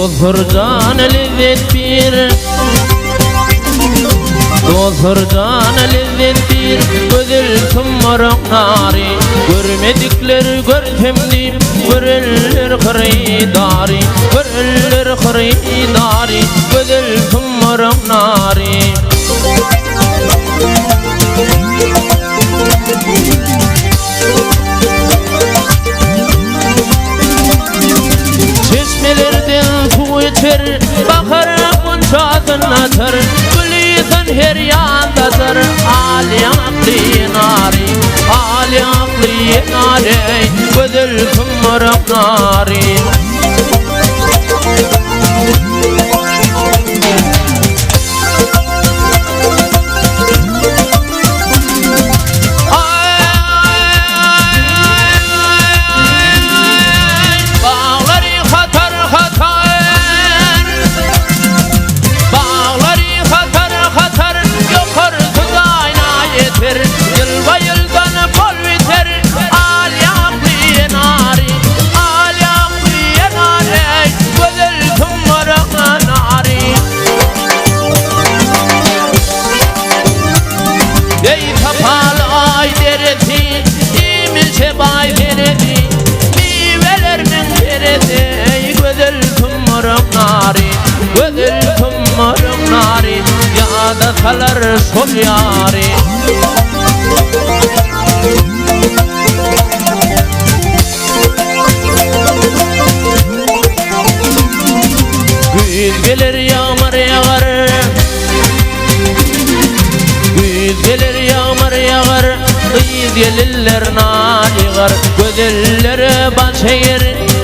Dosturcan lezzet bir Dosturcan lezzet bir Gözül tımmarın nari Görmedikler görkemdi Görüller kırıydari Görüller kırıydari Gözül tımmarın nari Çeşmelerden su içer Bakar munçatın atar Gülüysen her yandadır Ali akli nari Ali akli nari Gözül tımmarık nari Gözül tımmarım nari Yağda kalar sol yari Güz gelir yağmur yağar Güz gelir yağmur yağar Güz gelirler nar yağar Gözüllere baş eğer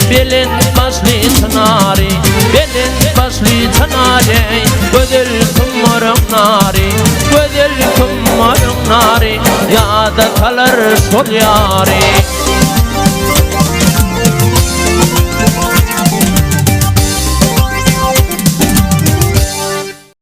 Belin başlı çınari Belin başlı çınari Gözül tımmarım nari Gözül tımmarım nari Yağda kalır sol yari